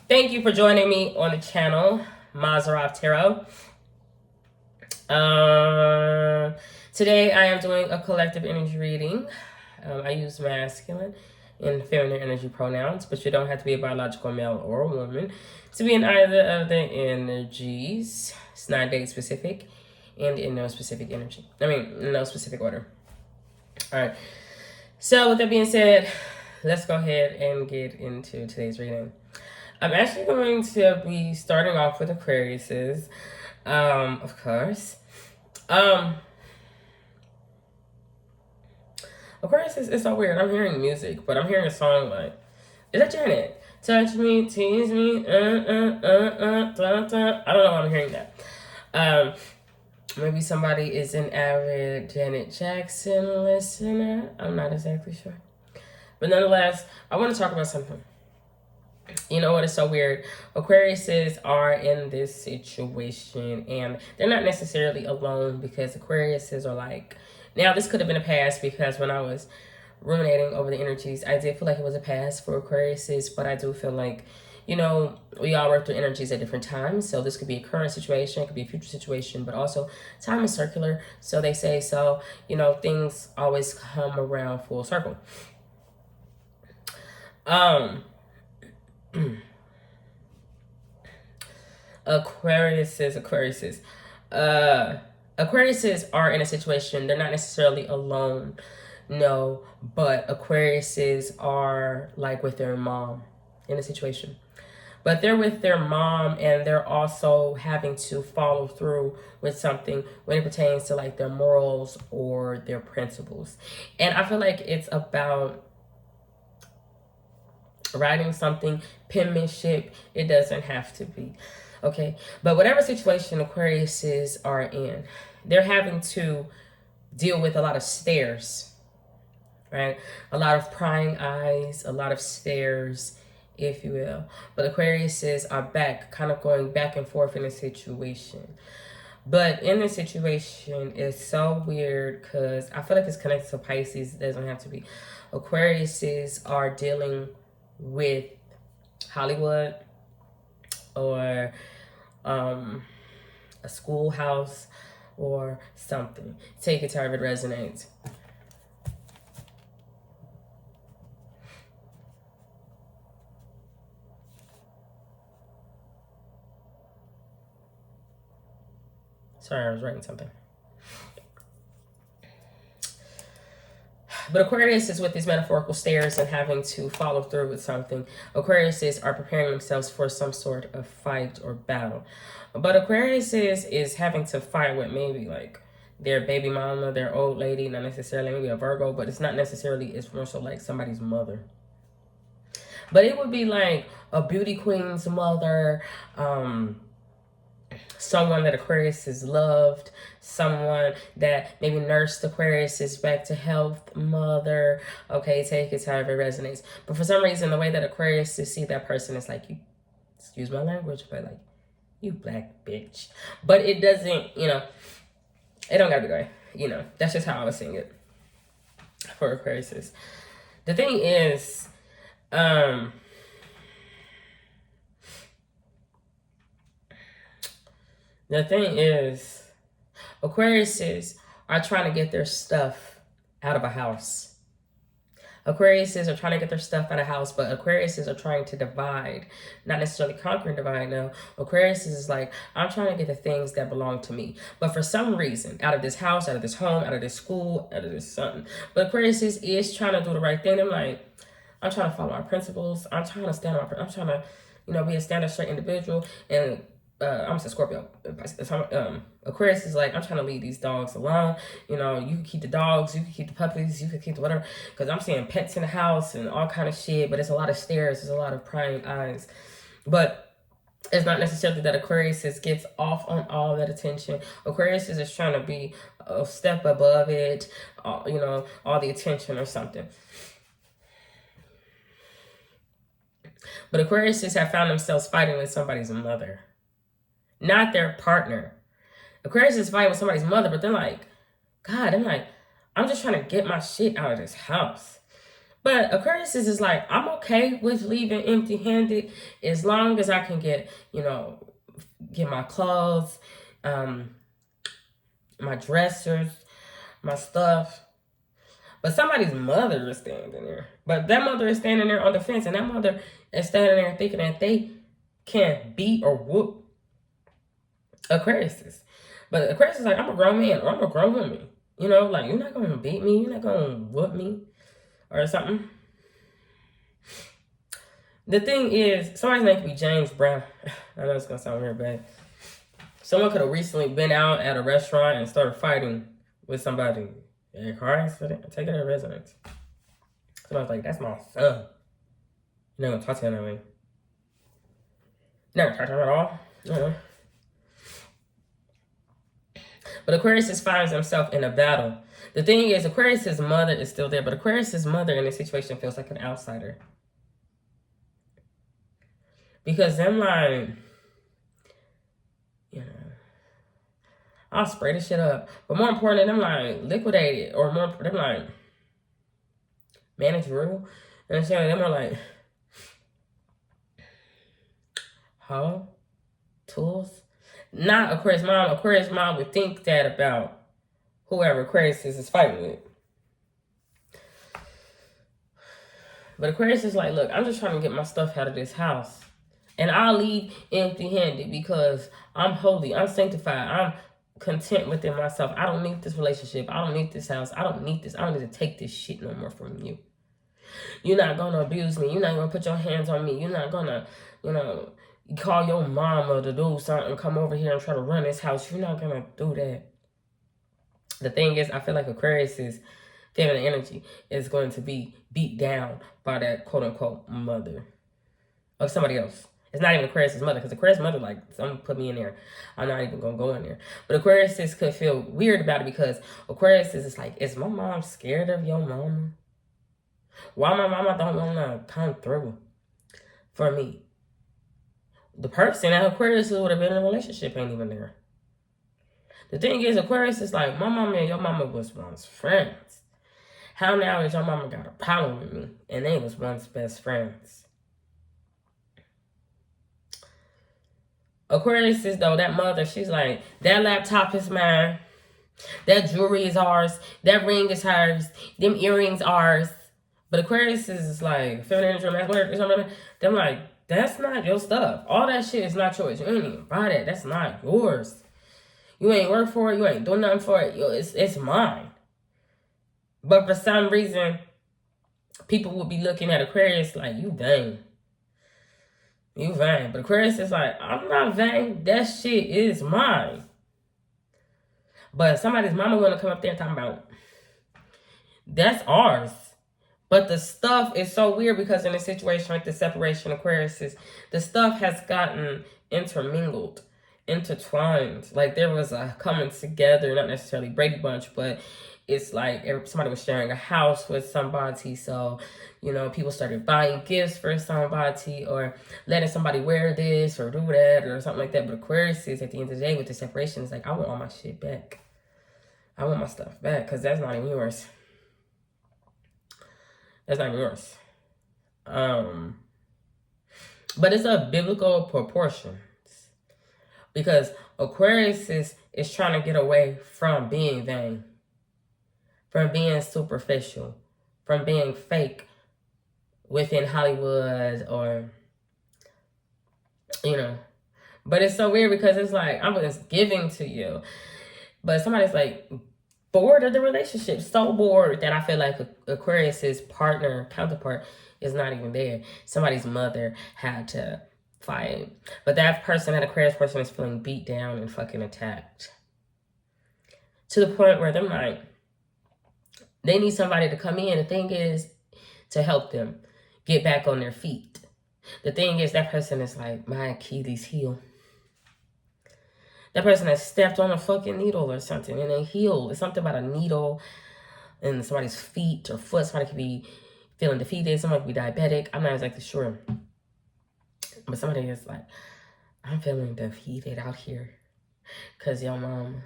Thank you for joining me on the channel, Mazarov Tarot. Today I am doing a collective energy reading. I use masculine and feminine energy pronouns, but you don't have to be a biological male or a woman to be in either of the energies. It's not date specific and in no specific energy. In no specific order. All right. So with that being said, let's go ahead and get into today's reading. I'm actually going to be starting off with Aquariuses, of course. Aquarius is so weird. I'm hearing music, but I'm hearing a song like, is that Janet? Touch me, tease me, I don't know why I'm hearing that. Maybe somebody is an avid Janet Jackson listener. I'm not exactly sure. But nonetheless, I want to talk about something. You know what is so weird? Aquariuses are in this situation and they're not necessarily alone, because Aquariuses are like, now this could have been a past, because when I was ruminating over the energies, I did feel like it was a past for Aquariuses, but I do feel like, you know, we all work through energies at different times. So this could be a current situation, it could be a future situation, but also time is circular. So they say, so, you know, things always come around full circle. Aquariuses are in a situation. They're not necessarily alone, no, but Aquariuses are like with their mom in a situation. But they're with their mom and they're also having to follow through with something when it pertains to like their morals or their principles. And I feel like it's about writing something, penmanship. It doesn't have to be, okay? But whatever situation Aquariuses are in, they're having to deal with a lot of stares, right? A lot of prying eyes, a lot of stares, if you will. But Aquariuses are kind of going back and forth in a situation. But in this situation, it's so weird because I feel like it's connected to Pisces. It doesn't have to be. Aquariuses are dealing with Hollywood or a schoolhouse or something. Take it however it resonates. Sorry, I was writing something. But Aquarius is with these metaphorical stares and having to follow through with something. Aquariuses are preparing themselves for some sort of fight or battle. But Aquariuses is having to fight with maybe like their baby mama, their old lady, not necessarily maybe a Virgo, but it's not necessarily, it's more so like somebody's mother. But it would be like a beauty queen's mother, someone that Aquarius has loved, someone that maybe nursed Aquarius is back to health, mother. Okay, take it however it resonates. But for some reason, the way that Aquarius see that person is like, you, excuse my language, but like, you black bitch. But it doesn't, you know, it don't gotta be that way. You know, that's just how I was seeing it for Aquarius. The thing is, Aquariuses are trying to get their stuff out of a house. Aquariuses are trying to get their stuff out of house, but Aquariuses are trying to divide, not necessarily conquer and divide. No, Aquariuses is like, I'm trying to get the things that belong to me. But for some reason, out of this house, out of this home, out of this school, out of this something. But Aquariuses is trying to do the right thing. I'm like, I'm trying to follow my principles. I'm trying to stand up. I'm trying to, you know, be a standard straight individual. And I'm a Scorpio. Aquarius is like, I'm trying to leave these dogs alone. You know, you can keep the dogs, you can keep the puppies, you can keep the whatever. Because I'm seeing pets in the house and all kind of shit. But it's a lot of stares, there's a lot of prying eyes. But it's not necessarily that Aquarius gets off on all that attention. Aquarius is trying to be a step above it, you know, all the attention or something. But Aquariuses have found themselves fighting with somebody's mother, not their partner. Aquarius is fighting with somebody's mother, but they're like, God, I'm just trying to get my shit out of this house. But Aquarius is like, I'm okay with leaving empty-handed as long as I can get, get my clothes, my dressers, my stuff. But somebody's mother is standing there. But that mother is standing there on the fence, and that mother is standing there thinking that they can beat or whoop Aquarius. But Aquarius is like, I'm a grown man or I'm a grown woman. Like, you're not going to beat me. You're not going to whoop me or something. The thing is, somebody's name could be James Brown. I know it's going to sound weird, but someone could have recently been out at a restaurant and started fighting with somebody. In a car accident, take it as residence. So I was like, that's my son. You're not going to talk to him that way. You're not going to talk to him at all. No. But Aquarius finds himself in a battle. The thing is, Aquarius' mother is still there, but Aquarius' mother in this situation feels like an outsider. Because them like, I'll spray this shit up. But more importantly, them like liquidate it. Or more, them like manage rule. And so them are like, tools. Not Aquarius mom. Aquarius mom would think that about whoever Aquarius is fighting with. But Aquarius is like, look, I'm just trying to get my stuff out of this house. And I'll leave empty-handed because I'm holy. I'm sanctified. I'm content within myself. I don't need this relationship. I don't need this house. I don't need this. I don't need to take this shit no more from you. You're not going to abuse me. You're not going to put your hands on me. You're not going to, call your mama to do something, come over here and try to run this house. You're not going to do that. The thing is, I feel like Aquarius's feminine energy is going to be beat down by that quote-unquote mother of somebody else. It's not even Aquarius' mother, because Aquarius' mother, like, someone put me in there. I'm not even going to go in there. But Aquarius could feel weird about it because Aquarius is like, is my mom scared of your mama? Why my mama don't want to come through for me? The person that Aquarius would have been in a relationship ain't even there. The thing is, Aquarius is like, my mama and your mama was once friends. How now is your mama got a problem with me? And they was once best friends. Aquarius is, though, that mother, she's like, that laptop is mine. That jewelry is ours. That ring is hers. Them earrings ours. But Aquarius is like, feminine energy, masculine energy, them like, that's not your stuff. All that shit is not yours. You ain't even buy that. That's not yours. You ain't work for it. You ain't doing nothing for it. It's mine. But for some reason, people will be looking at Aquarius like, you vain. You vain. But Aquarius is like, I'm not vain. That shit is mine. But somebody's mama want to come up there and talk about, that's ours. But the stuff is so weird because in a situation like the separation Aquarius is, the stuff has gotten intermingled, intertwined. Like there was a coming together, not necessarily Brady Bunch, but it's like somebody was sharing a house with somebody. So, people started buying gifts for somebody or letting somebody wear this or do that or something like that. But Aquarius is, at the end of the day with the separation, is like, I want all my shit back. I want my stuff back because that's not even yours. That's not yours. But it's a biblical proportions. Because Aquarius is trying to get away from being vain. From being superficial. From being fake within Hollywood or, But it's so weird because it's like, I'm just giving to you. But somebody's like, bored of the relationship, so bored that I feel like Aquarius's partner, counterpart, is not even there. Somebody's mother had to fight. But that person, that Aquarius person, is feeling beat down and fucking attacked. To the point where they're like, they need somebody to come in. The thing is, to help them get back on their feet. The thing is, that person is like, my Achilles heel. That person has stepped on a fucking needle or something and they healed. It's something about a needle in somebody's feet or foot. Somebody could be feeling defeated. Somebody could be diabetic. I'm not exactly sure. But somebody is like, I'm feeling defeated out here because your mom.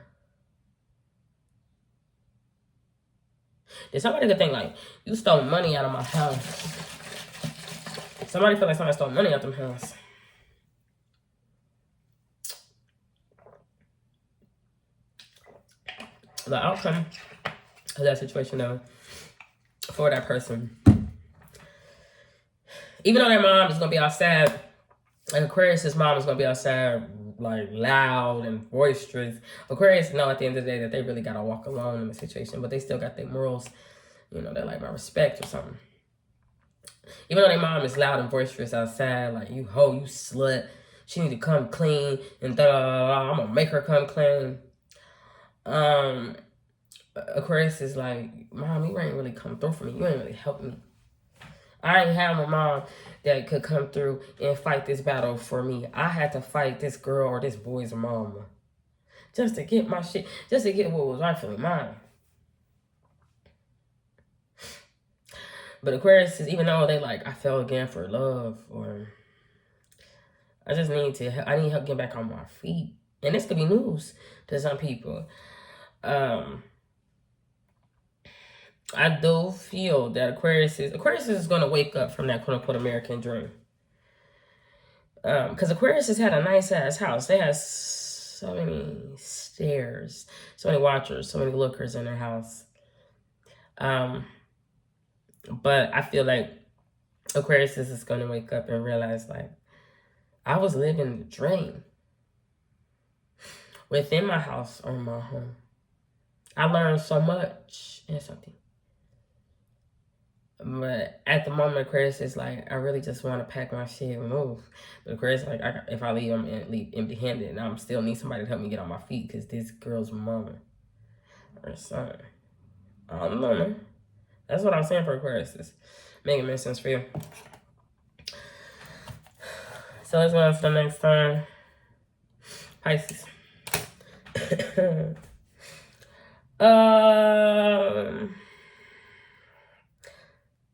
Then somebody could think like, you stole money out of my house. Somebody feel like somebody stole money out of my house. The outcome of that situation, though, for that person, even though their mom is gonna be outside, like Aquarius's mom is gonna be outside, like loud and boisterous. Aquarius know at the end of the day that they really gotta walk alone in the situation, but they still got their morals. You know, they're like my respect or something. Even though their mom is loud and boisterous outside, like, you hoe, you slut, she need to come clean, and I'm gonna make her come clean. Aquarius is like, Mom, you ain't really come through for me. You ain't really help me. I ain't have a mom that could come through and fight this battle for me. I had to fight this girl or this boy's mama just to get my shit, just to get what was rightfully mine. But Aquarius is, even though they like, I fell again for love, or I need help get back on my feet. And this could be news to some people. I do feel that Aquarius is going to wake up from that quote-unquote American dream. Because Aquarius has had a nice-ass house. They have so many stairs, so many watchers, so many lookers in their house. But I feel like Aquarius is going to wake up and realize, like, I was living the dream within my house or my home. I learned so much and something. But at the moment, Aquarius is like, I really just want to pack my shit and move. But Aquarius, like, if I leave, I'm leave empty-handed, and I still need somebody to help me get on my feet, because this girl's mama or son, I don't know, man. That's what I'm saying for Aquarius. It's making make sense for you. So let's go on to the next time. Pisces.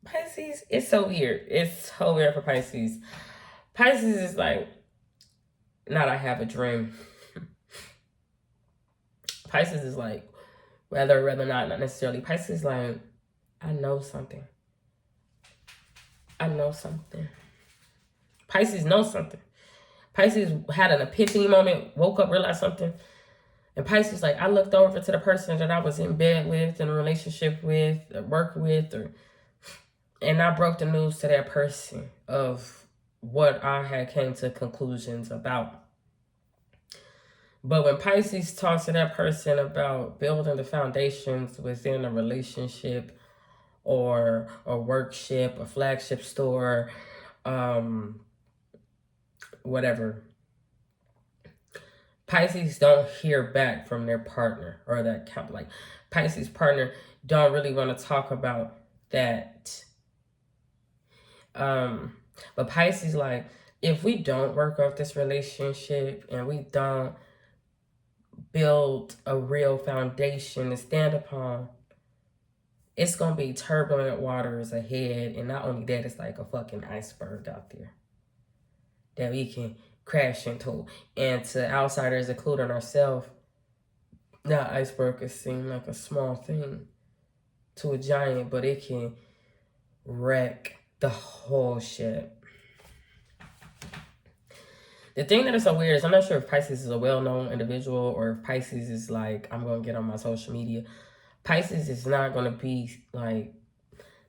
Pisces, it's so weird. It's so weird for Pisces. Pisces is like, not I have a dream. Pisces is like, whether not necessarily. Pisces is like, I know something. I know something. Pisces knows something. Pisces had an epiphany moment, woke up, realized something. And Pisces, like, I looked over to the person that I was in bed with, in a relationship with, or work with, and I broke the news to that person of what I had came to conclusions about. But when Pisces talks to that person about building the foundations within a relationship or a workship, a flagship store, whatever, Pisces don't hear back from their partner or that couple. Like, Pisces partner don't really want to talk about that. But Pisces, like, if we don't work off this relationship and we don't build a real foundation to stand upon, it's going to be turbulent waters ahead. And not only that, it's like a fucking iceberg out there that we can crash into. And to outsiders, including ourselves, that iceberg can seem like a small thing to a giant, but it can wreck the whole shit. The thing that is so weird is I'm not sure if Pisces is a well-known individual or if Pisces is like, I'm going to get on my social media. Pisces is not going to be like,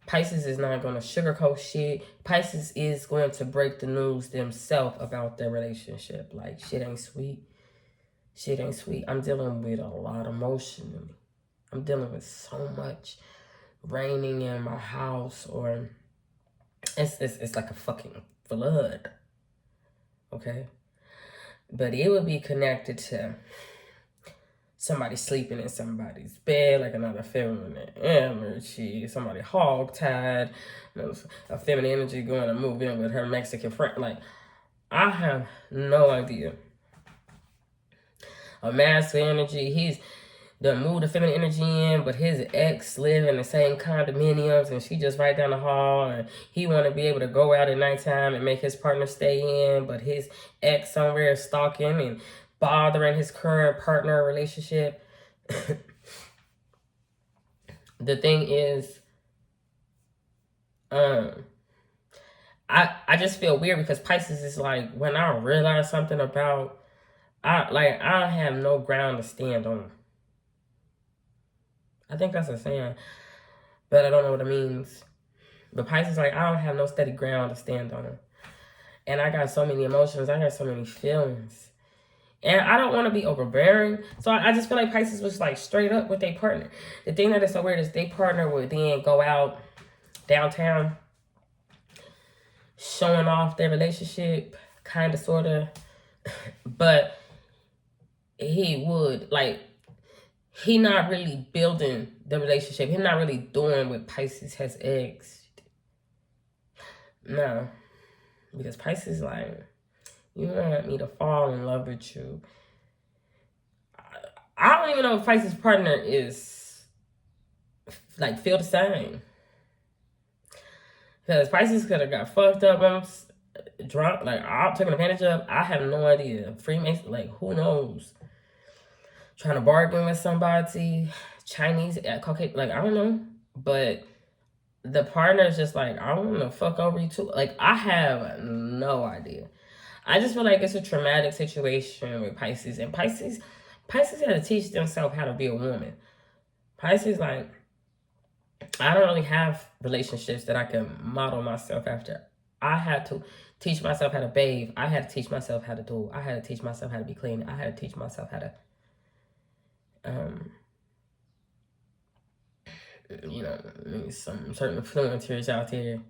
Pisces is not going to sugarcoat shit. Pisces is going to break the news themselves about their relationship. Like, shit ain't sweet. Shit ain't sweet. I'm dealing with a lot emotionally. I'm dealing with so much raining in my house, or it's like a fucking flood. Okay? But it would be connected to somebody sleeping in somebody's bed, like another feminine energy, somebody hog-tied, a feminine energy going to move in with her Mexican friend. Like, I have no idea. A masculine energy, he's done moved the feminine energy in, but his ex live in the same condominiums, and she just right down the hall, and he want to be able to go out at nighttime and make his partner stay in, but his ex somewhere is stalking and bothering his current partner relationship. the thing is, I just feel weird because Pisces is like, when I realize something about, I don't have no ground to stand on. I think that's a saying, but I don't know what it means. But Pisces like, I don't have no steady ground to stand on. And I got so many emotions. I got so many feelings. And I don't want to be overbearing. So I just feel like Pisces was like straight up with their partner. The thing that is so weird is their partner would then go out downtown showing off their relationship, kind of, sort of. But he would, like, he not really building the relationship. He's not really doing what Pisces has asked. No. Because Pisces like, you want me to fall in love with you. I don't even know if Pisces' partner is, like, feel the same. Because Pisces could have got fucked up, drunk, like, I'm taken advantage of. I have no idea. Freemason, like, who knows? Trying to bargain with somebody, Chinese, Caucasian, like, I don't know. But the partner is just like, I want to fuck over you too. Like, I have no idea. I just feel like it's a traumatic situation with Pisces. And Pisces had to teach themselves how to be a woman. Pisces, like, I don't really have relationships that I can model myself after. I had to teach myself how to bathe. I had to teach myself how to do. I had to teach myself how to be clean. I had to teach myself how to, you know, maybe some certain influencers out there.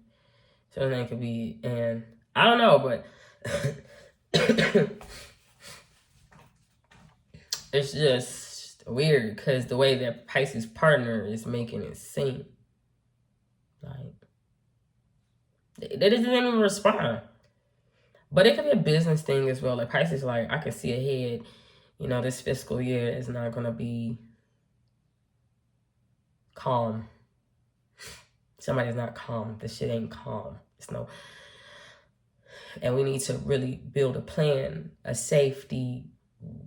So that could be, and I don't know, but it's just weird because the way that Pisces' partner is making it seem. Like, they didn't even respond. But it could be a business thing as well. Like, Pisces, like, I can see ahead, you know, this fiscal year is not going to be calm. Somebody's not calm. This shit ain't calm. It's no. And we need to really build a plan, a safety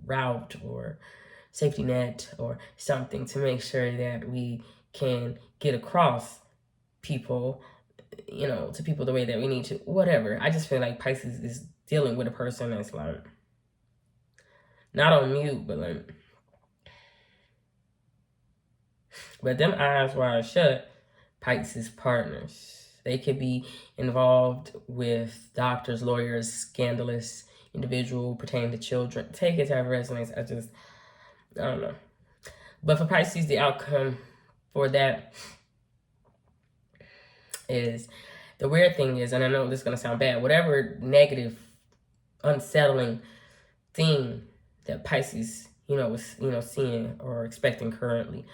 route or safety net or something to make sure that we can get across people, you know, to people the way that we need to, whatever. I just feel like Pisces is dealing with a person that's like, not on mute, but like, but them eyes wide shut, Pisces partners. They could be involved with doctors, lawyers, scandalous individual pertaining to children. Take it to have resonates. I don't know. But for Pisces, the outcome for that is, the weird thing is, and I know this is going to sound bad, whatever negative, unsettling thing that Pisces, you know, was, you know, seeing or expecting currently,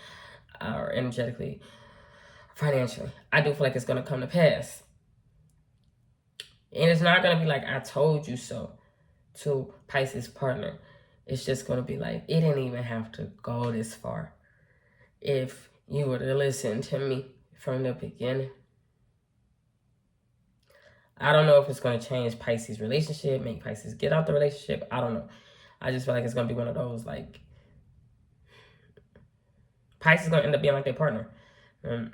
or energetically, financially, I do feel like it's going to come to pass. And it's not going to be like, I told you so to Pisces partner. It's just going to be like, it didn't even have to go this far. If you were to listen to me from the beginning. I don't know if it's going to change Pisces' relationship, make Pisces get out the relationship. I don't know. I just feel like it's going to be one of those, like, Pisces is going to end up being like their partner. I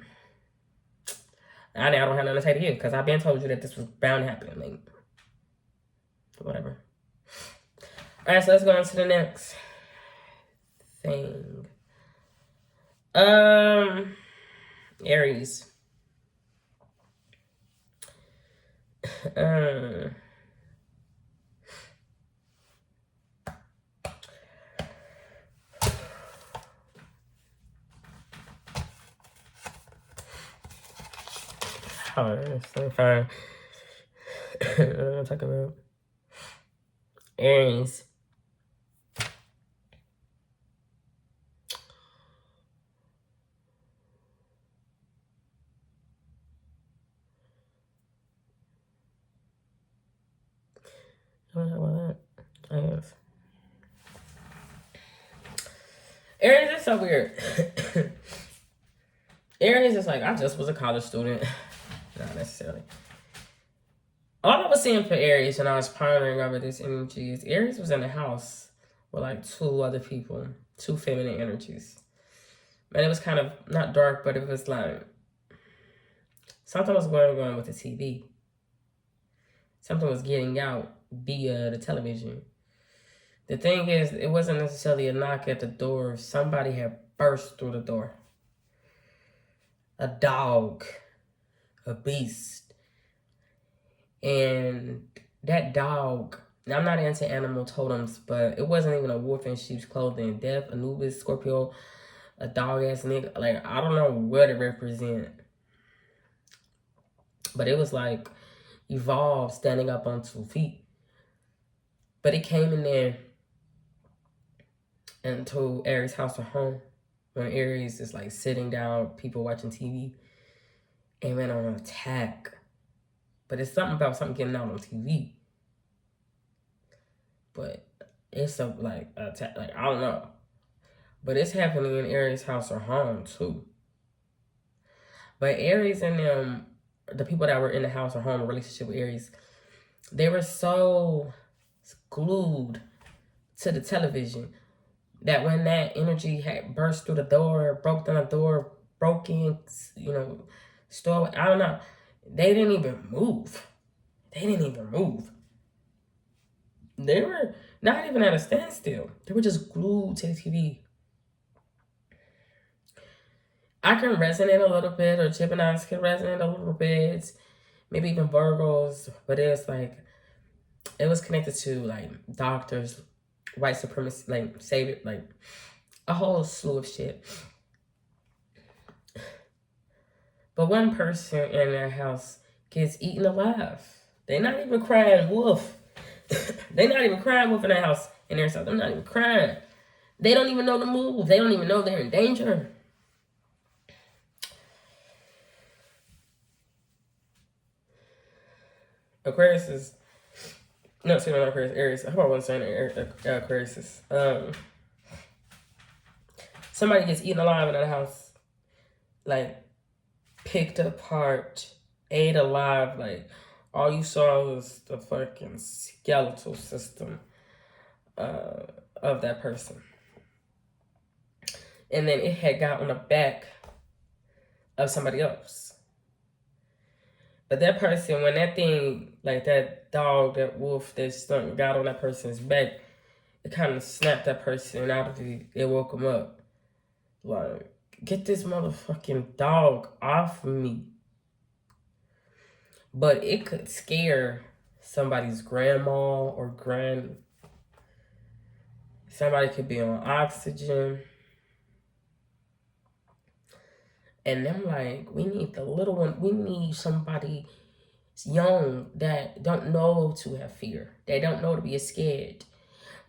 don't have nothing to say to you because I've been told you that this was bound to happen. Like, whatever. All right, so let's go on to the next thing. Aries. Oh, that's so fine. What am I gonna talk about? Aries. What about that? I guess. Aries is so weird. Aries is like, I just was a college student. Not necessarily. All I was seeing for Aries when I was pondering over this energy is Aries was in the house with like two other people, two feminine energies. And it was kind of not dark, but it was like something was going on with the TV. Something was getting out via the television. The thing is, it wasn't necessarily a knock at the door. Somebody had burst through the door. A dog, a beast. And that dog, I'm not into animal totems, but it wasn't even a wolf in sheep's clothing. Death, Anubis, Scorpio, a dog ass nigga. Like, I don't know what it represents. But it was like evolved standing up on 2 feet. But it came in there and told Aries' house or home. When Aries is like sitting down, people watching TV, and went on an attack. But it's something about something getting out on TV. But it's a like attack, like I don't know. But it's happening in Aries' house or home too. But Aries and them, the people that were in the house or home, a relationship with Aries, they were so glued to the television that when that energy had burst through the door, broke down the door, broke in, store, I don't know, they didn't even move. They were not even at a standstill. They were just glued to the TV. I can resonate a little bit, or Geminis can resonate a little bit, maybe even Virgos, but it's like, it was connected to like doctors, white supremacy, like savior, like a whole slew of shit. But one person in their house gets eaten alive. They're not even crying wolf. They're not even crying wolf in their house, in their house. They're not even crying. They don't even know the move. They don't even know they're in danger. Aquarius is, no, sorry, not Aquarius, Aries. How about one saying Aquarius is, somebody gets eaten alive in that house, like picked apart, ate alive, like all you saw was the fucking skeletal system of that person. And then it had got on the back of somebody else. But that person, when that thing, like that dog, that wolf, that stunk got on that person's back, it kind of snapped that person out of it woke him up. Like, get this motherfucking dog off me. But it could scare somebody's grandma or somebody could be on oxygen. And I'm like, we need the little one. We need somebody young that don't know to have fear. They don't know to be scared.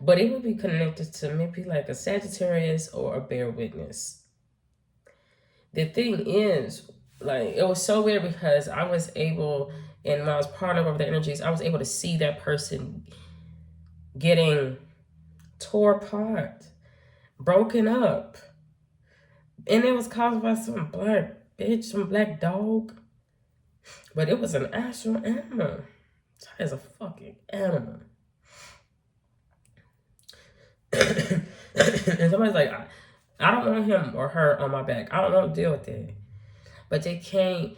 But it would be connected to maybe like a Sagittarius or a bear witness. The thing is, like, it was so weird because I was able, and when I was partnering over the energies, I was able to see that person getting tore apart, broken up. And it was caused by some black bitch, some black dog. But it was an actual animal. That is a fucking animal. And somebody's like, I don't want him or her on my back. I don't want to deal with that. But they can't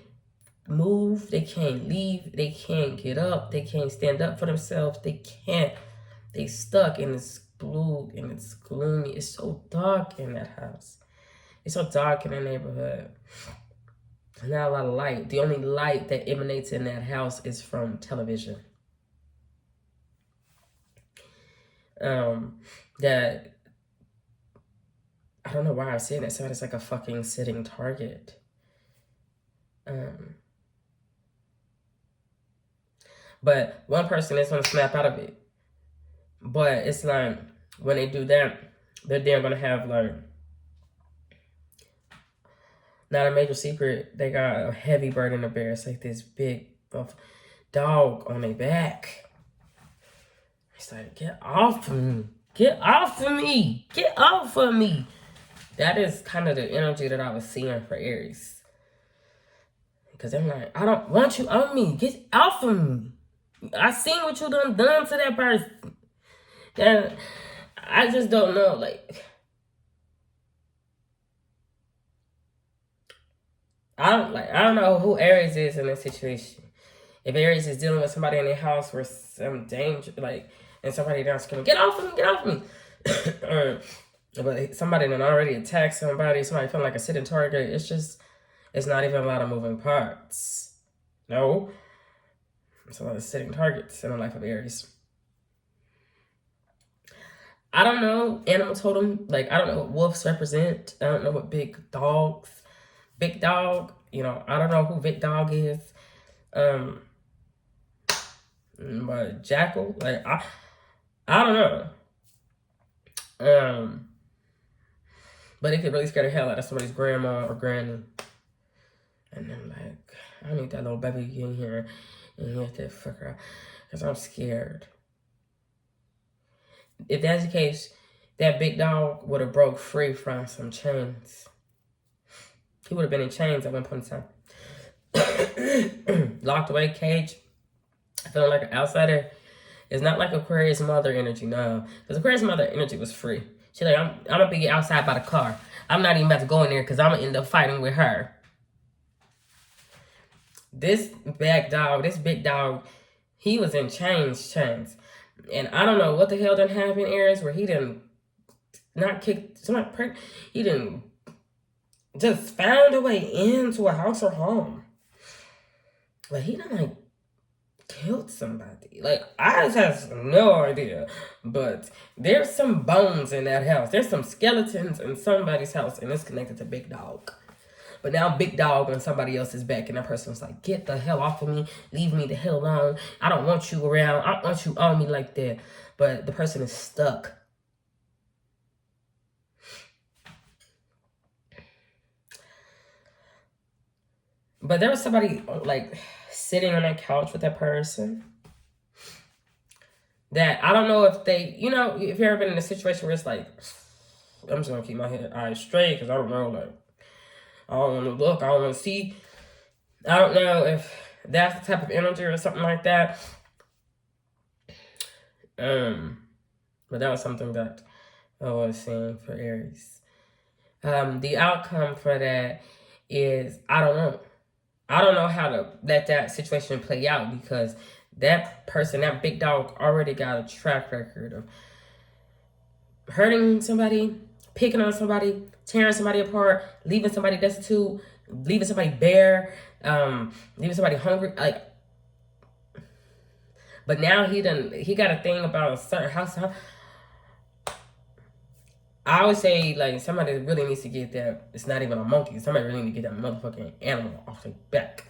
move. They can't leave. They can't get up. They can't stand up for themselves. They can't. They stuck, and it's blue and it's gloomy. It's so dark in that house. It's so dark in the neighborhood. Not a lot of light. The only light that emanates in that house is from television. That, I don't know why I'm saying that. So it's like a fucking sitting target. But one person is going to snap out of it. But it's like, when they do that, they're going to have like, not a major secret, they got a heavy burden to bear. It's like this big dog on their back. It's like, get off of me. Get off of me. Get off of me. That is kind of the energy that I was seeing for Aries. Because I'm like, I don't want you on me. Get off of me. I seen what you done to that person. And I just don't know, like, I don't know who Aries is in this situation. If Aries is dealing with somebody in their house where some danger, like, and somebody down screaming, get off of me, get off of me. But somebody that already attacked somebody feeling like a sitting target, it's not even a lot of moving parts. No. It's a lot of sitting targets in the life of Aries. I don't know animal totem. Like, I don't know what wolves represent. I don't know what big dog, I don't know who big dog is. But jackal, like, I don't know. But it could really scare the hell out of somebody's grandma or granny. And then, like, I need that little baby in here and get that fucker out. Because I'm scared. If that's the case, that big dog would have broke free from some chains. He would have been in chains at one point in time. Locked away, caged, feeling like an outsider. It's not like Aquarius mother energy, no. Because Aquarius mother energy was free. She's like, I'm going to be outside by the car. I'm not even about to go in there because I'm going to end up fighting with her. This big dog, he was in chains. And I don't know what the hell done happened, Aries, where he didn't not kick somebody pregnant. He didn't just found a way into a house or home. Like, he done, like, killed somebody. Like, I just have no idea. But there's some bones in that house. There's some skeletons in somebody's house, and it's connected to Big Dog. But now Big Dog on somebody else's back, and that person's like, get the hell off of me. Leave me the hell alone. I don't want you around. I don't want you on me like that. But the person is stuck. But there was somebody, like, sitting on that couch with that person that I don't know if they, if you've ever been in a situation where it's like, I'm just going to keep my eyes straight because I don't know, like, I don't want to look, I don't want to see. I don't know if that's the type of energy or something like that. But that was something that I was seeing for Aries. The outcome for that is, I don't know. I don't know how to let that situation play out because that person, that big dog, already got a track record of hurting somebody, picking on somebody, tearing somebody apart, leaving somebody destitute, leaving somebody bare, leaving somebody hungry. Like, but now he got a thing about a certain house. I always say, like, somebody really needs to get that. It's not even a monkey. Somebody really needs to get that motherfucking animal off their back.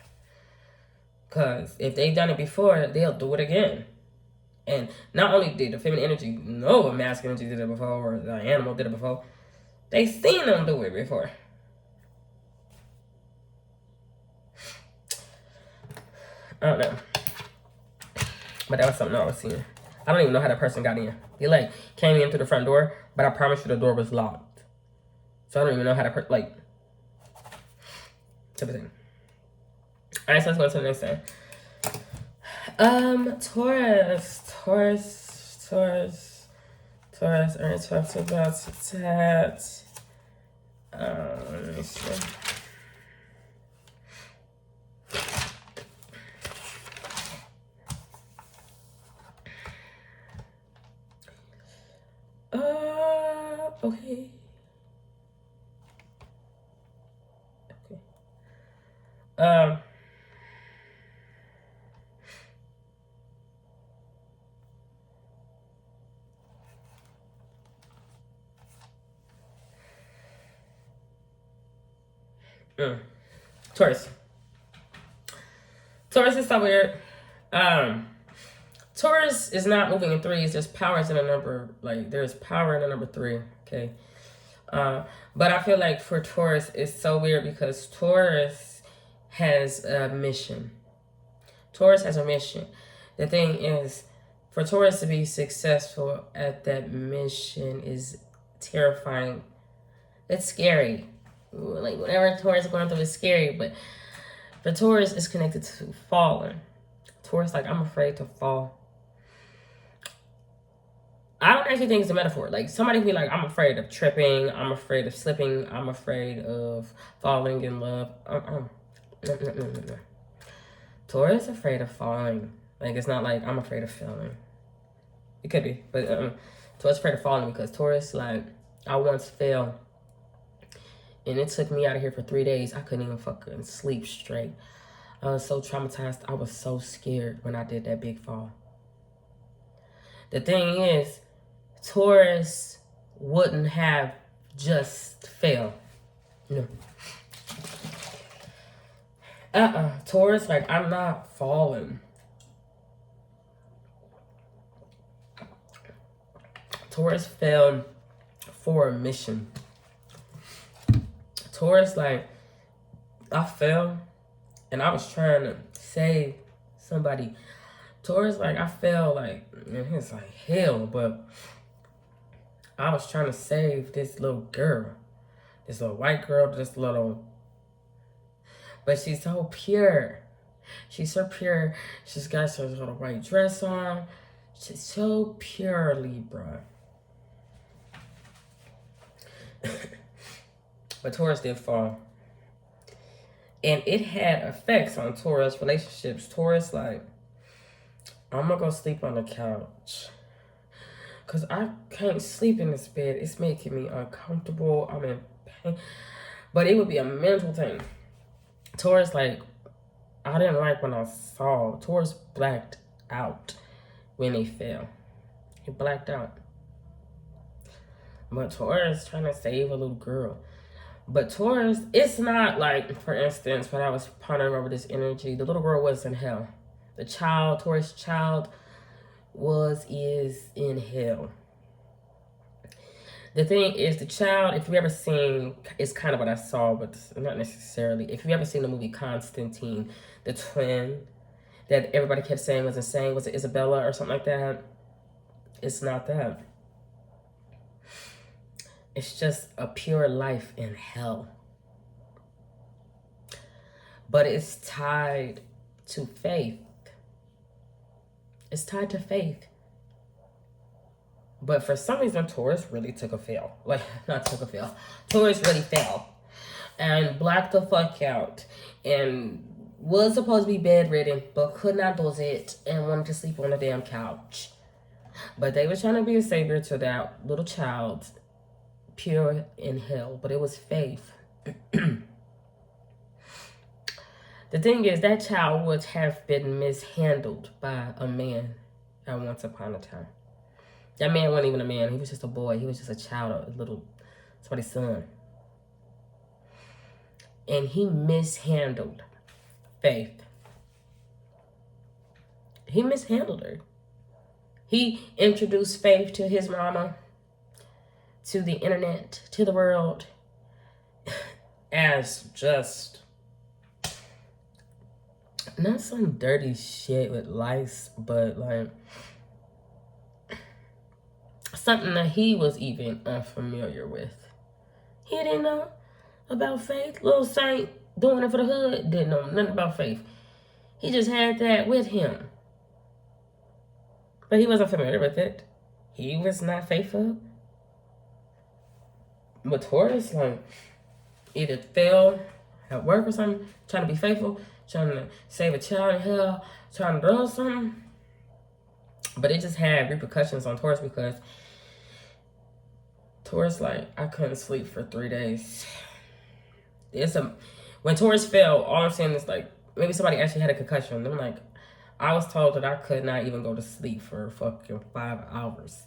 Because if they've done it before, they'll do it again. And not only did the feminine energy know a masculine energy did it before, or the animal did it before, they seen them do it before. I don't know. But that was something I was seeing. I don't even know how that person got in. They, like, came in through the front door, but I promise you the door was locked. So I don't even know how that person, like, type of thing. Alright, so let's go to the next thing. Taurus, I already talked about that. Let me see. Okay. Taurus is so weird. Taurus is not moving in threes. There's powers in a number. Like, there's power in the number 3. Okay. But I feel like for Taurus, it's so weird because Taurus has a mission. Taurus has a mission. The thing is, for Taurus to be successful at that mission is terrifying. It's scary. Like, whatever Taurus is going through is scary, but the Taurus is connected to falling. Taurus, like, I'm afraid to fall. I don't actually think it's a metaphor. Like, somebody can be like, I'm afraid of tripping, I'm afraid of slipping, I'm afraid of falling in love. No. Taurus afraid of falling. Like, it's not like I'm afraid of failing. It could be, but Taurus afraid of falling because Taurus, like, I once fell, and it took me out of here for 3 days. I couldn't even fucking sleep straight. I was so traumatized. I was so scared when I did that big fall. The thing is, Taurus wouldn't have just fell. No. Taurus, like, I'm not falling. Taurus fell for a mission. Taurus, like, I fell and I was trying to save somebody. Taurus, like, I fell, like, it's like hell, but I was trying to save this little girl. This little white girl, but she's so pure. She's so pure. She's got her little white dress on. She's so pure, Libra. But Taurus did fall. And it had effects on Taurus relationships. Taurus, like, I'm gonna go sleep on the couch. Because I can't sleep in this bed. It's making me uncomfortable. I'm in pain. But it would be a mental thing. Taurus, like, I didn't like when I saw. Taurus blacked out when they fell. He blacked out. But Taurus trying to save a little girl. But Taurus, it's not like, for instance, when I was pondering over this energy, the little girl was in hell. The child, Taurus child, is in hell. The thing is, the child, if you ever seen, it's kind of what I saw, but not necessarily. If you ever seen the movie Constantine, the twin that everybody kept saying was insane, was it Isabella or something like that? It's not that. It's just a pure life in hell. But it's tied to faith. It's tied to faith. But for some reason, Taurus really took a fail. Like, not took a fail. Taurus really fell. And blacked the fuck out. And was supposed to be bedridden, but could not do it. And wanted to sleep on the damn couch. But they were trying to be a savior to that little child. Pure in hell. But it was faith. The thing is, that child would have been mishandled by a man at once upon a time. That man wasn't even a man. He was just a boy. He was just a child, somebody's son. And he mishandled Faith. He mishandled her. He introduced Faith to his mama, to the internet, to the world, as just not some dirty shit with lice, but like something that he was even unfamiliar with. He didn't know about Faith. Little Saint doing it for the hood didn't know nothing about Faith. He just had that with him. But he wasn't familiar with it. He was not faithful. But Taurus, like, either fail at work or something, trying to be faithful, trying to save a child in hell, trying to do something. But it just had repercussions on Taurus because Taurus, like, I couldn't sleep for 3 days. When Taurus fell, all I'm saying is, like, maybe somebody actually had a concussion. I'm like, I was told that I could not even go to sleep for fucking 5 hours.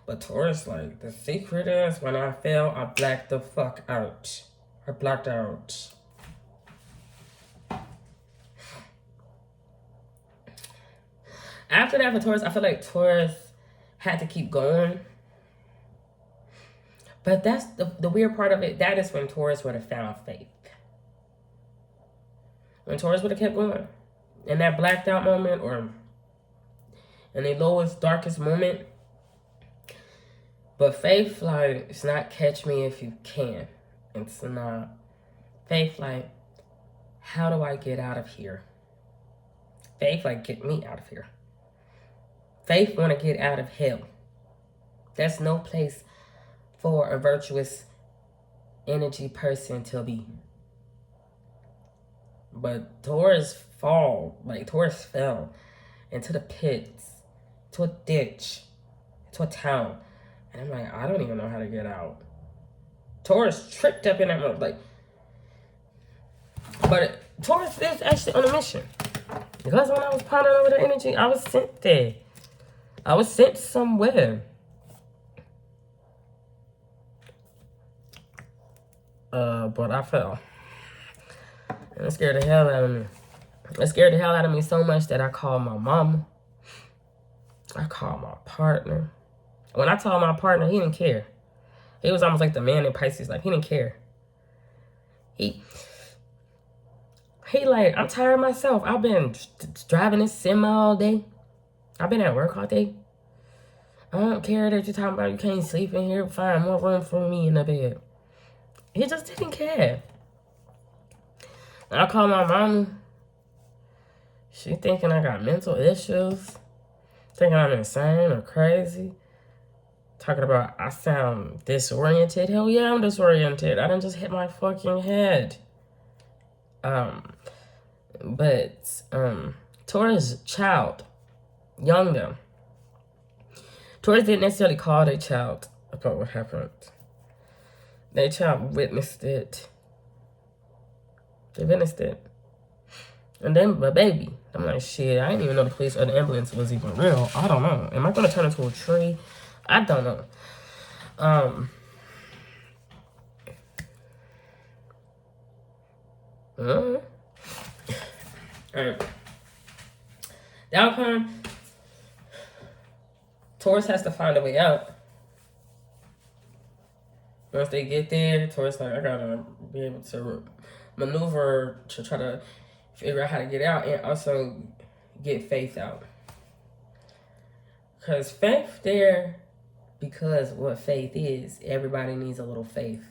But Taurus, like, the secret is when I fell, I blacked the fuck out. I blacked out. After that, for Taurus, I feel like Taurus had to keep going. But that's the weird part of it. That is when Taurus would have found Faith. When Taurus would have kept going. In that blacked out moment, or in the lowest, darkest moment. But Faith, like, it's not catch me if you can. It's not. Faith, like, how do I get out of here? Faith, like, get me out of here. Faith want to get out of hell. That's no place for a virtuous energy person to be. But Taurus Taurus fell into the pits, to a ditch, to a town. And I'm like, I don't even know how to get out. Taurus tripped up in that mode, like, but Taurus is actually on a mission. Because when I was pondering over the energy, I was sent there. I was sent somewhere. But I fell. And it scared the hell out of me. It scared the hell out of me so much that I called my mama. I called my partner. When I told my partner, he didn't care. He was almost like the man in Pisces. Like, he didn't care. He like, I'm tired myself. I've been driving this semi all day. I've been at work all day. I don't care that you're talking about you can't sleep in here. Find more room for me in the bed. He just didn't care. I called my mom. She thinking I got mental issues. Thinking I'm insane or crazy. Talking about I sound disoriented. Hell yeah, I'm disoriented. I done just hit my fucking head. But Taurus child, young though. Taurus didn't necessarily call their child about what happened. Their child witnessed it. They witnessed it. And then my baby. I'm like, shit, I didn't even know the police or the ambulance was even real. I don't know. Am I gonna turn into a tree? I don't know. Alright. The outcome, Taurus has to find a way out. Once they get there, Taurus like, I gotta be able to maneuver to try to figure out how to get out and also get Faith out. Because Faith there, because what Faith is, everybody needs a little faith.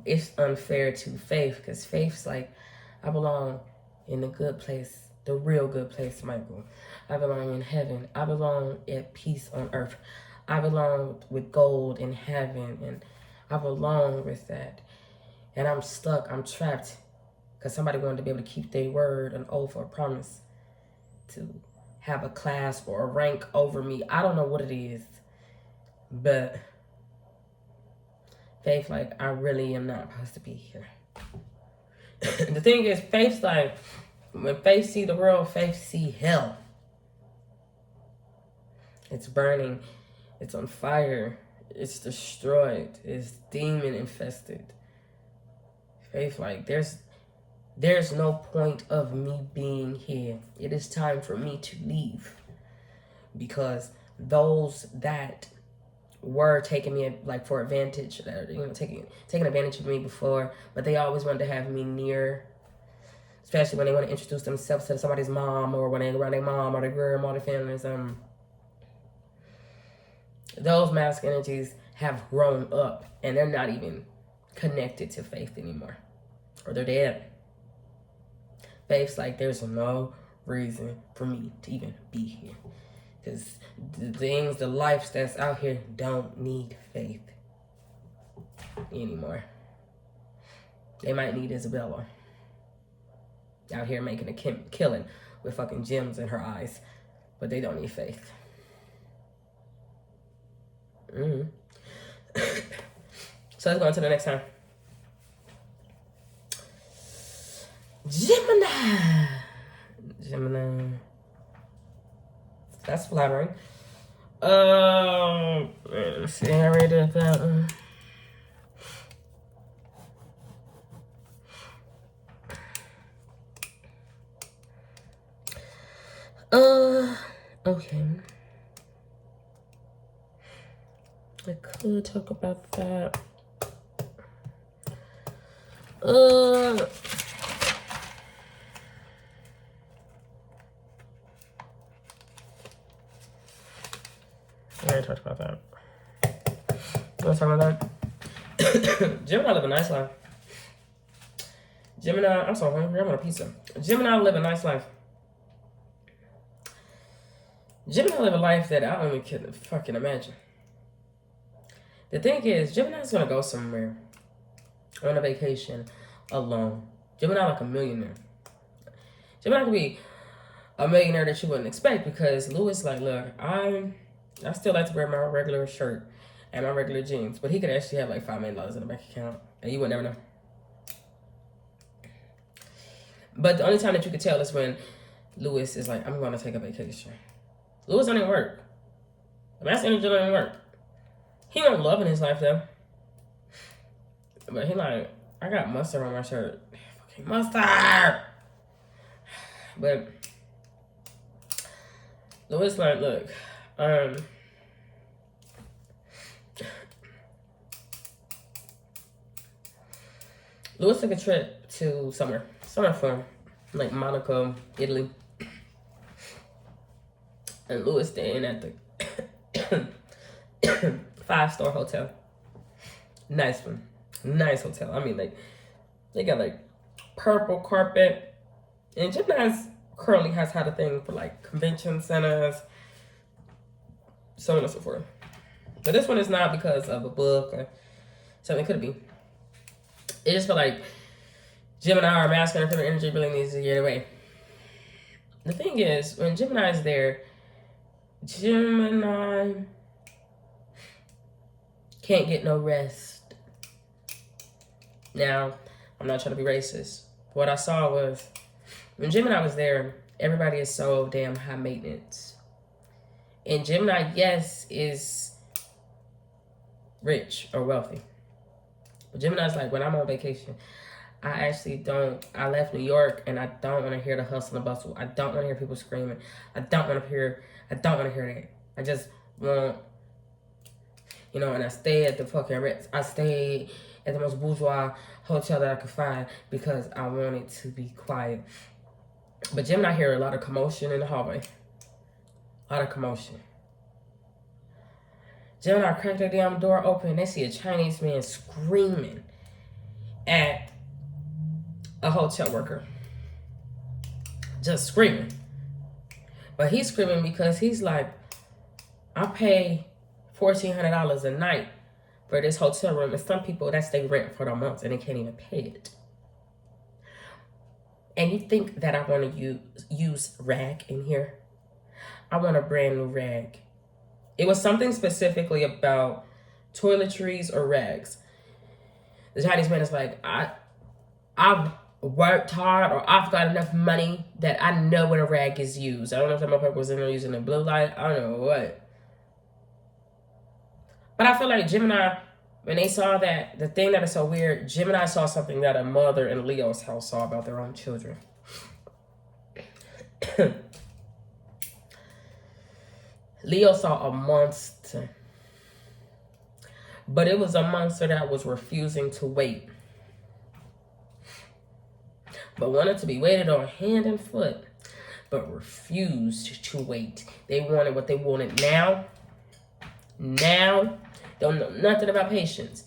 It's unfair to Faith because Faith's like, I belong in the good place, the real good place, Michael. I belong in heaven. I belong at peace on earth. I belong with gold in heaven, and I belong with that. And I'm stuck. I'm trapped because somebody wanted to be able to keep their word, an oath, or promise to have a class or a rank over me. I don't know what it is, but Faith, like, I really am not supposed to be here. The thing is, Faith's like, when Faith see the world, Faith see hell. It's burning. It's on fire. It's destroyed. It's demon infested. Faith like, there's no point of me being here. It is time for me to leave. Because those that were taking me like for advantage, taking advantage of me before, but they always wanted to have me near, especially when they want to introduce themselves to somebody's mom, or when they around their mom or their grandma or their families. Those mask energies have grown up and they're not even connected to Faith anymore, or they're dead. Faith's like, there's no reason for me to even be here. Because the lives that's out here don't need Faith anymore. They might need Isabella. Out here making a killing with fucking gems in her eyes. But they don't need Faith. So let's go on to the next time. Gemini. That's flattering. Let's see, I already did that one. Okay. I could talk about that. I already talked about that. Let's talk about that. Gemini live a nice life. Gemini, I'm so hungry. I want a pizza. Gemini live a nice life. Gemini live a life that I only can fucking imagine. The thing is, Gemini's gonna go somewhere on a vacation alone. Gemini like a millionaire. Gemini could be a millionaire that you wouldn't expect because Lewis like, look, I still like to wear my regular shirt and my regular jeans, but he could actually have like $5 million in the bank account, and you would never know. But the only time that you could tell is when Lewis is like, I'm going to take a vacation. Lewis don't even work. That's energy don't even work. He don't love in his life though. But he like, I got mustard on my shirt. Fucking mustard. But Lewis like, look, Lewis took a trip to somewhere fun, like Monaco, Italy. And Lewis staying at the 5-star hotel. Nice one. Nice hotel. I mean, like, they got like purple carpet. And Gemini's currently has had a thing for like convention centers, so on and so forth. But this one is not because of a book or something. Could it be? It just feel like Gemini or masculine or feminine energy really needs to get away. The thing is, when Gemini is there, Gemini can't get no rest. Now, I'm not trying to be racist. What I saw was, when Gemini was there, everybody is so damn high maintenance. And Gemini, yes, is rich or wealthy. But Gemini's like, when I'm on vacation, I actually don't, I left New York and I don't want to hear the hustle and bustle. I don't want to hear people screaming. I don't want to hear that. I just want, and I stay at the fucking Ritz. I stay at the most bourgeois hotel that I could find because I want it to be quiet. But Gemini hear a lot of commotion in the hallway. A lot of commotion. Gemini crack their damn door open and they see a Chinese man screaming at a hotel worker. Just screaming. But he's screaming because he's like, I pay $1,400 a night for this hotel room. And some people, that's their rent for the month and they can't even pay it. And you think that I want to use rag in here? I want a brand new rag. It was something specifically about toiletries or rags. The Chinese man is like, I've worked hard or I've got enough money that I know when a rag is used. I don't know if that motherfucker was in there using a blue light. I don't know what. But I feel like Gemini, when they saw that, the thing that is so weird, Gemini saw something that a mother in Leo's house saw about their own children. Leo saw a monster. But it was a monster that was refusing to wait. But wanted to be waited on hand and foot. But refused to wait. They wanted what they wanted now. Now. Don't know nothing about patience.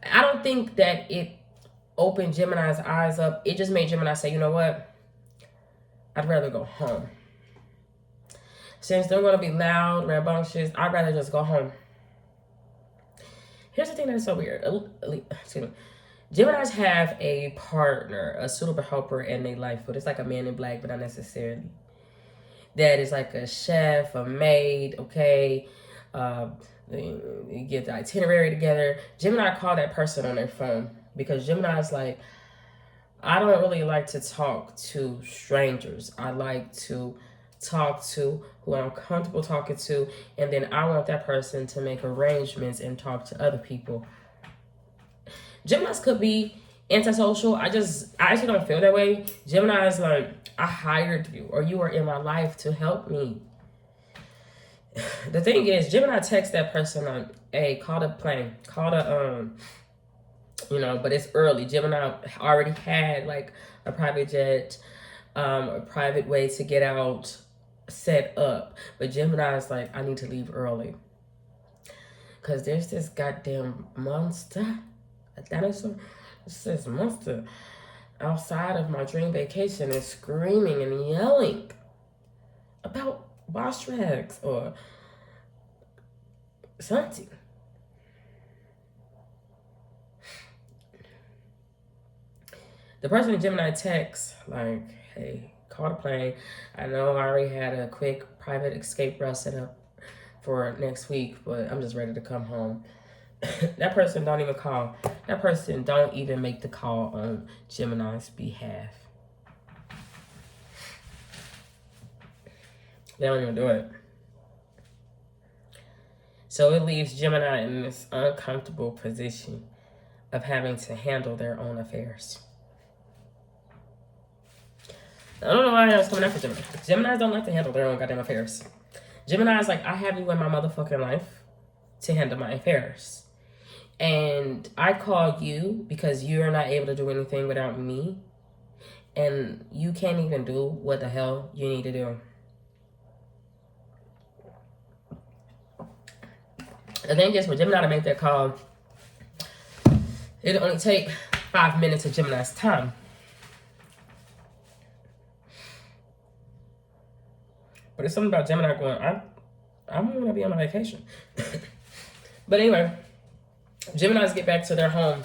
I don't think that it opened Gemini's eyes up. It just made Gemini say, you know what? I'd rather go home. Since they're going to be loud, rambunctious, I'd rather just go home. Here's the thing that's so weird. Excuse me. Geminis have a partner, a suitable helper in their life, but it's like a man in black, but not necessarily. That is like a chef, a maid, okay? You get the itinerary together. Gemini call that person on their phone because Gemini is like, I don't really like to talk to strangers. I like to talk to who I'm comfortable talking to, and then I want that person to make arrangements and talk to other people. Geminis could be antisocial. I actually don't feel that way. Gemini is like, I hired you or you are in my life to help me. The thing is, Gemini texts that person on, hey, call the plane, call the, but it's early. Gemini already had like a private jet, a private way to get out set up. But Gemini is like, I need to leave early. Because there's this goddamn monster, a dinosaur, this monster outside of my dream vacation is screaming and yelling about wash rags or something. The person in Gemini texts like, hey, caught a plane. I know I already had a quick private escape route set up for next week, but I'm just ready to come home. That person don't even call. That person don't even make the call on Gemini's behalf. They don't even do it. So it leaves Gemini in this uncomfortable position of having to handle their own affairs. I don't know why I was coming after Gemini. Geminis don't like to handle their own goddamn affairs. Gemini's like, I have you in my motherfucking life to handle my affairs. And I call you because you're not able to do anything without me. And you can't even do what the hell you need to do. The thing is, for Gemini to make that call, it'll only take 5 minutes of Gemini's time. But it's something about Gemini going, I'm going to be on a vacation. But anyway, Geminis get back to their home.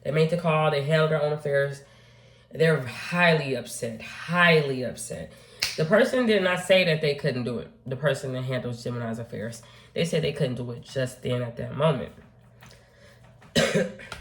They make the call. They handle their own affairs. They're highly upset. Highly upset. The person did not say that they couldn't do it. The person that handles Gemini's affairs. They said they couldn't do it just then at that moment.